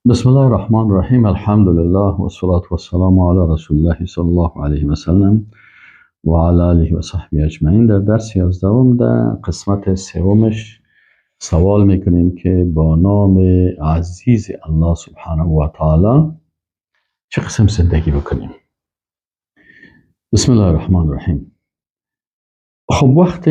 بسم الله الرحمن الرحیم. الحمد لله و الصلاة والسلام علی رسول الله صلی الله علیه و سلم و علی آله و صحبه اجمعین. در درس 11 در قسمت سومش سوال میکنیم که با نام عزیز الله سبحانه و تعالی چه قسم زندگی بکنیم. بسم الله الرحمن الرحیم. خب وقت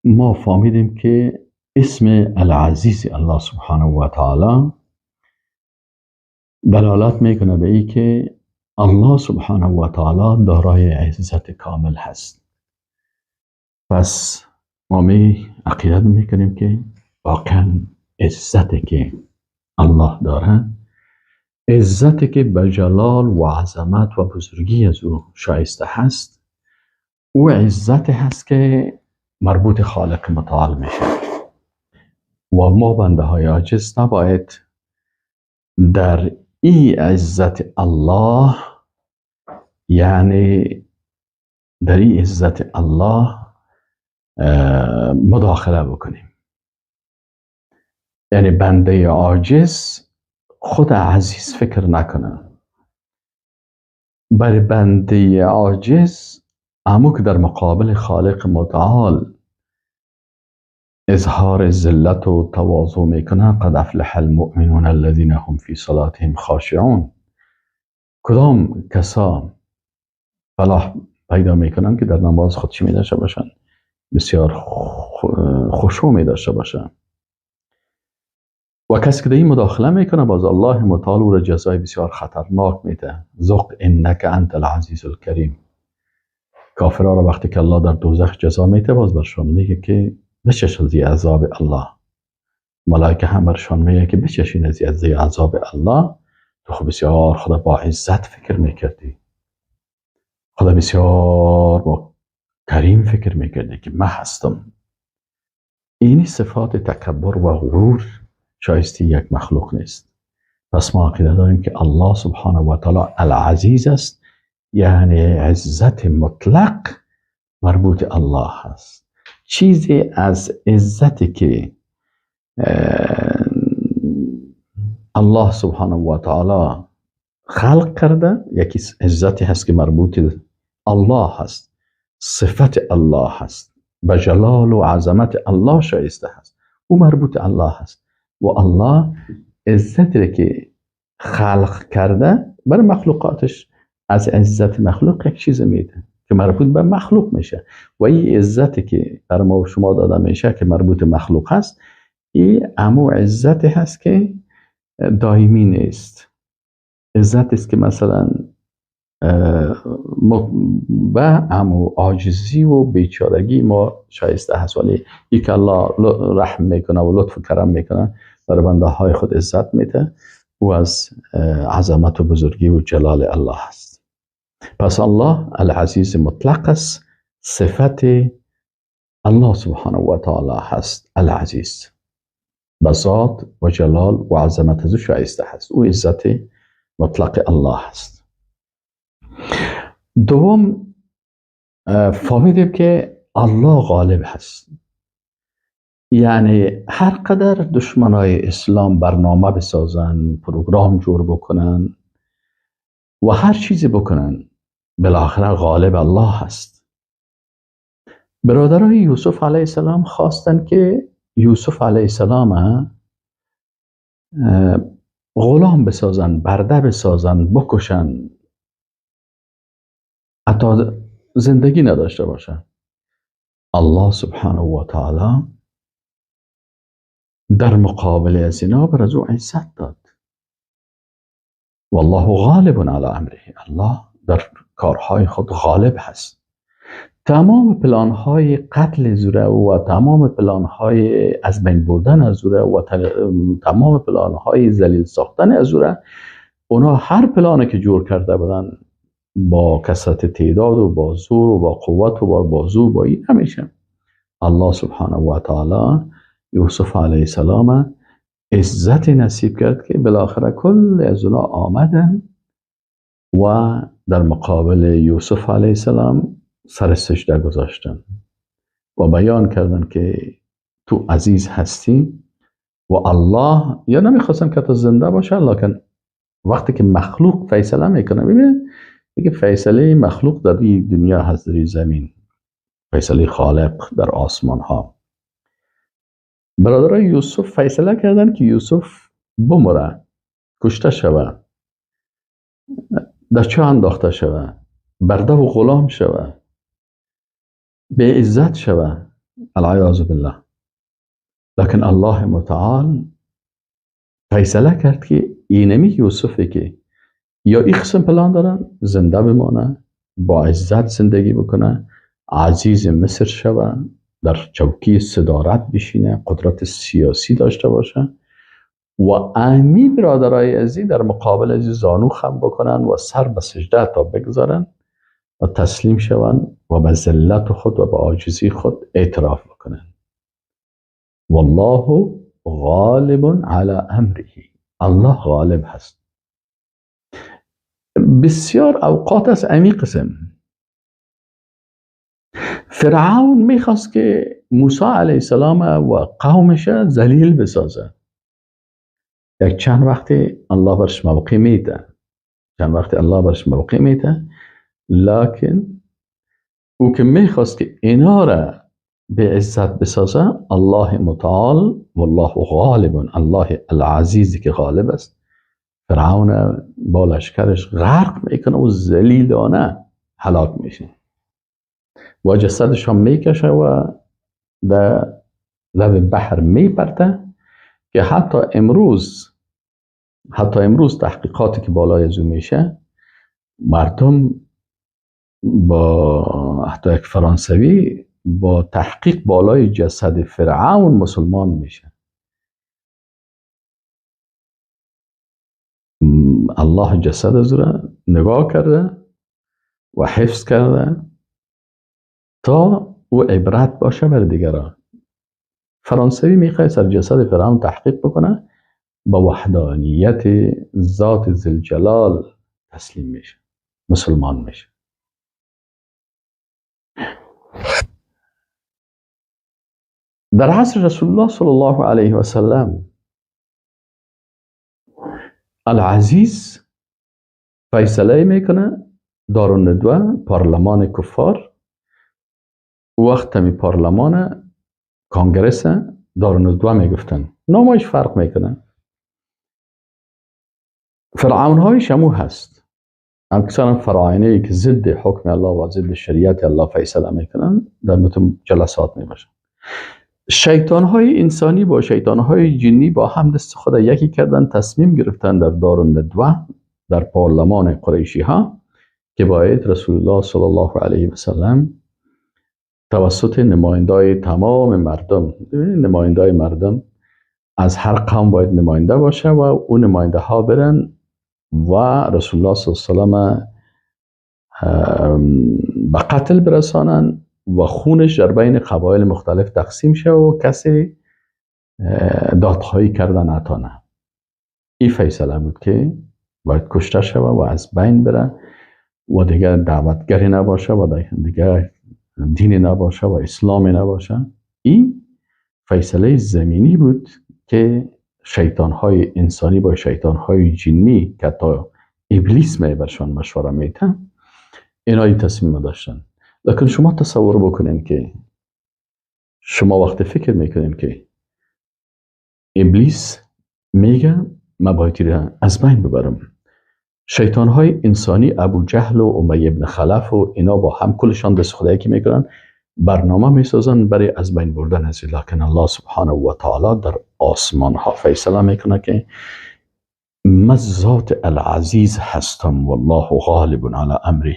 ما فهمیدیم که اسم العزیز الله سبحانه و تعالی دلالت میکنه به این که الله سبحانه و تعالی دارای عزت کامل هست. پس ما عقیدت میکنیم که واقعا عزتی که الله داره، عزتی که به جلال و عظمت و بزرگی از او شایسته هست، او عزت هست که مربوط خالق متعال میشه و ما بنده های عاجز نباید در این عزت الله، یعنی در این عزت الله مداخله بکنیم. یعنی بنده عاجز خود عزیز فکر نکنه. برای بنده عاجز اما که در مقابل خالق متعال اظهار ذلت و تواضع میکنه، قد افلح المؤمنون الذين هم في صلاتهم خاشعون. کدام کسا فلاح پیدا میکنن که در نماز خود چی میداشته باشن؟ بسیار خشوع میداشته باشن. و کسی که در این مداخله میکنه باز الله متعال او را جزای بسیار خطرناک میده. ذق انک انت العزیز الکریم. کافرها را وقتی که الله در دوزخ جزا میده باز برشان میگه که بچشید از عذاب الله. ملائکه هم برشان میگه که بچشین از عذاب الله. تو خب بسیار خدا با عزت فکر میکردی، خدا بسیار با کریم فکر میکردی که من هستم. این صفات تکبر و غرور شایسته یک مخلوق نیست. پس ما عقیده داریم که الله سبحانه و تعالی العزیز است، یعنی عزت مطلق مربوط الله هست. چیزی از عزتی که الله سبحانه و تعالی خلق کرده، یکی عزتی هست که مربوط الله هست، صفت الله هست، به جلال و عظمت الله شایسته هست، او مربوط الله هست. و الله عزتی که خلق کرده برای مخلوقاتش از عزت مخلوق یک چیز میده که مربوط به مخلوق میشه. و این عزتی که بر ما و شما داده میشه که مربوط مخلوق هست، این امو عزتی هست که دائمی نیست. عزت است که مثلا به امو عاجزی و بیچارگی ما شایسته هست، ولی ای که الله رحم میکنه و لطف و کرم میکنه برای بنده های خود عزت میده، او از عظمت و بزرگی و جلال الله هست. پس الله العزیز مطلق است. صفت الله سبحانه و تعالی هست العزیز، به ذات و جلال و عظمت از او شایسته هست. او عزت مطلق الله هست. دوم فهمیدیم که الله غالب هست. یعنی هر قدر دشمنای اسلام برنامه بسازن، پروگرام جور بکنن و هر چیزی بکنن، بالاخره غالب الله هست. برادرای یوسف علیه السلام خواستن که یوسف علیه السلام غلام بسازن، برده بسازن، بکشن، حتی زندگی نداشته باشن. الله سبحانه و تعالی در مقابل از اینا بر از او عزت داد. والله غالب علی امره. الله در کارهای خود غالب هست. تمام پلانهای قتل زوره و تمام پلانهای از بین بردن از زوره و تمام پلانهای ذلیل ساختن از زوره، اونا هر پلانی که جور کرده بودن با کثرت تعداد و با زور و با قوت و با بازو با این همیشه الله سبحانه و تعالی یوسف علیه السلام عزت نصیب کرد که بالاخره کل از اونا آمدن و در مقابل یوسف علیه السلام سر سجده گذاشتن و بیان کردن که تو عزیز هستی و الله یا نمیخواستن که تا زنده باشه، لکن وقتی که مخلوق فیصله میکنه، ببین دیگه فیصله مخلوق در این دنیا هست، در این زمین فیصله خالق در آسمان ها. برادرای یوسف فیصله کردن که یوسف بمره، کشته شوه، در چاه انداخته شوه، برده و غلام شوه، به عزت شوه، العیاذ بالله. لکن الله متعال فیصله کرد که اینمی یوسفی که یا این قسم پلان دارن زنده بمانه، با عزت زندگی بکنه، عزیز مصر شوه، در چوکی صدارت بشینه، قدرت سیاسی داشته باشه، و امی برادرای عزیز در مقابل از زانو خم بکنن و سر به سجده تا بگذارن و تسلیم شوند و به ذلت خود و به عاجزی خود اعتراف بکنن. والله غالب علی امره، الله غالب هست. بسیار اوقات از امی قسم فرعون میخواست که موسی علیه السلام و قومش ذلیل بسازه. یک چند وقتی الله برش موقع میده، لکن او که میخواست که اینا را به عزت بسازه، الله متعال والله غالب، الله العزیزی که غالب است، فرعون با لشکرش غرق میکنه و ذلیلانه هلاک میشه و جسدش هم میکشه و در لب بحر میپرته. که حتی امروز تحقیقاتی که بالای از اون میشه، مردم با حتی یک فرانسوی با تحقیق بالای جسد فرعون مسلمان میشه. الله جسد از را نگاه کرده و حفظ کرده تا او عبرت باشه بر دیگران. فرانسوی میخواد سر جسد فرعون تحقیق بکنه، با وحدانیت ذات ذوالجلال تسلیم میشه، مسلمان میشه. در عصر رسول الله صلی الله علیه و سلم، العزیز فیصله میکنه، دارالندوه پارلمان کفار، وقت می پارلمان کانگرس دارالندوه میگفتن، نامش فرق میکنه. فرعون های شمو هست، اکثرا فراعنه ای که ضد حکم الله و ضد شریعت الله فیصله میکنن در متن جلسات میباشن. شیطان های انسانی با شیطان های جنی با هم دست خود یکی کردن، تصمیم گرفتن در دارالندوه، در پارلمان قریشی ها، که باید رسول الله صلی الله علیه و سلم توسط نمایندای تمام مردم، نمایندای مردم از هر قوم باید نماینده باشه و اون نماینده ها برن و رسول الله صلی الله علیه و سلم به قتل برسانن و خونش در بین قبایل مختلف تقسیم شه و کسی دادخواهی کردن نتانه. این فیصله بود که باید کشته شوه و از بین بره و دیگر دعوتگری نباشه و دیگر دینی نباشه و اسلامی نباشه. این فیصله زمینی بود که شیطانهای انسانی با شیطانهای جنی که تا ابلیس برشان مشوره میده، اینایی تصمیم داشتن. لکن شما تصور بکنین که شما وقت فکر میکنین که ابلیس میگه من باید از بین ببرم، شیطانهای انسانی ابو جهل و امیه ابن خلف و اینا با هم کلشان دست خدایی که میکنن، برنامه میسازن برای از بین بردن از. لکن الله سبحانه و تعالی در آسمان ها فیصله میکنه که من ذات العزیز هستم والله غالب علی امره.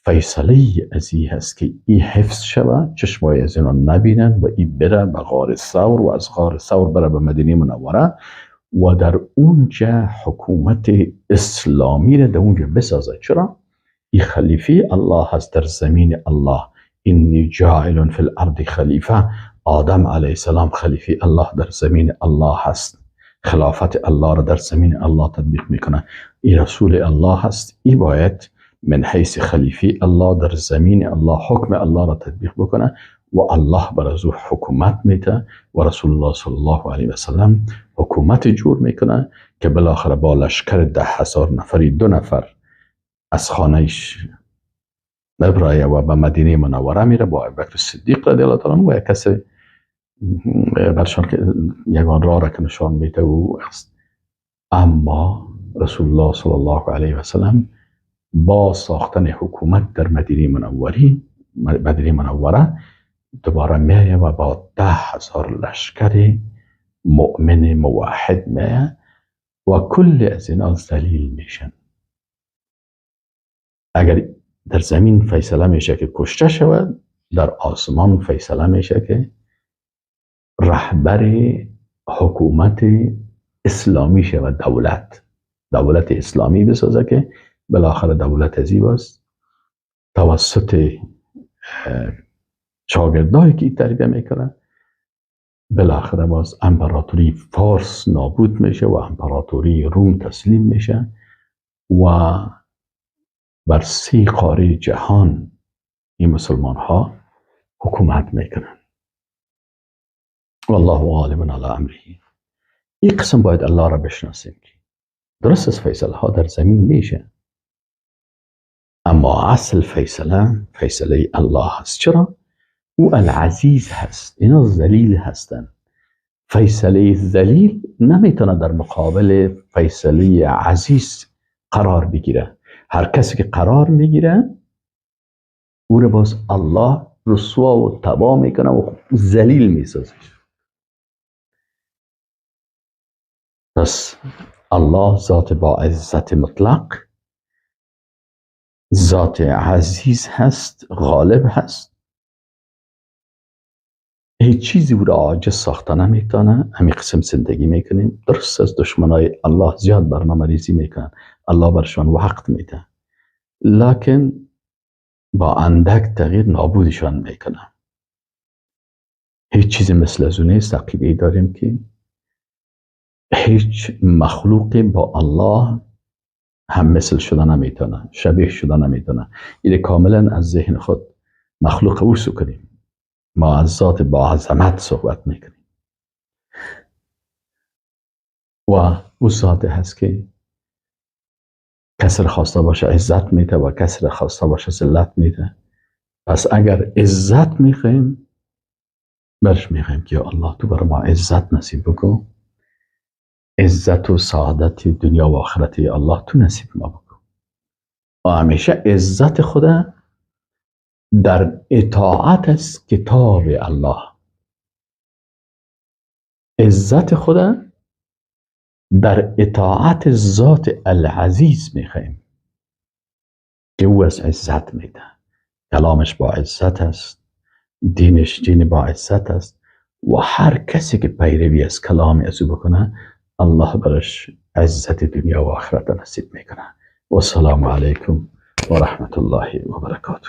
فیصله ازی هست که این حفظ شود، چشمای از اینا نبینن و این بره به غار ثور و از غار ثور بره به مدینه منوره و در اونجا حکومت اسلامی را در اونجا بسازه. چرا؟ این خلیفه الله هست در زمین الله. اینی جاعل فی الارض خلیفه، آدم علیه السلام خلیفه الله در زمین الله هست، خلافت الله را در زمین الله تطبیق میکنه. این رسول الله هست، این باید من حیث خلیفه الله در زمین الله حکم الله را تطبیق بکنه و الله بر از او حکومت میده و رسول الله صلی الله علیه و سلم حکومت جور میکنه که بالاخره با لشکر 10,000 نفری 2 نفر از خانهش مبرایه و به مدینه منوره میره با ابوبکر صدیق رضی الله تعالی عنه و یک کسی برشان که یگان راه را که نشان میده او است. اما رسول الله صلی الله علیه و سلم با ساختن حکومت در مدینه منوره دوباره میایه و با 10,000 لشکر مؤمن موحد میایه و کل از اینا ذلیل میشن. اگر در زمین فیصله میشه که کشته شود، در آسمان فیصله میشه که رهبر حکومت اسلامی شود، دولت اسلامی بسازه که بالاخره دولت زیباست توسط شاگردایی که تربیه میکنه. بالاخره باز امپراتوری فارس نابود میشه و امپراتوری روم تسلیم میشه و بر 3 قاره جهان این مسلمان ها حکومت میکنن. والله غالب علی امره. این قسم باید الله را بشناسیم که درست از فیصله ها در زمین میشه، اما اصل فیصله الله هست. چرا؟ او العزیز هست، اینا ذلیل هستن. فیصله ذلیل نمیتونه در مقابل فیصله عزیز قرار بگیره. هر کسی که قرار میگیره او رو باز الله رسوا و تباه میکنه و ذلیل میسازه. پس الله ذات با عزت مطلق، ذات عزیز هست، غالب هست، هیچ چیزی او را عاجز ساخته نمیتونه. همین قسم زندگی میکنیم. درست از دشمنای الله زیاد برنامه ریزی میکنن، الله برشان وقت میده، لکن با اندک تغییر نابودشان میکنه. هیچ چیزی مثل از اون نیست. عقیده داریم که هیچ مخلوقی با الله هم مثل شده نمیتونه، شبیه شده نمیتونه. این کاملا از ذهن خود مخلوق او سو کنیم. ما از ذات با عظمت صحبت میکنیم و او ذات هست که کسی را خواسته باشه عزت میده و کسی را خواسته باشه ذلت میده. پس اگر عزت میخوایم برش میخوایم که الله تو برای ما عزت نصیب بکن، عزت و سعادت دنیا و آخرت الله تو نصیب ما بکن. و همیشه عزت خدا در اطاعت از کتاب الله، عزت خدا در اطاعت ذات العزیز میخوایم که او از عزت میده. کلامش با عزت است، دینش دین با عزت است و هر کسی که پیروی از کلام از او بکنه الله برش عزت دنیا و آخرت نصیب میکنه. و السلام علیکم و رحمت الله و برکاته.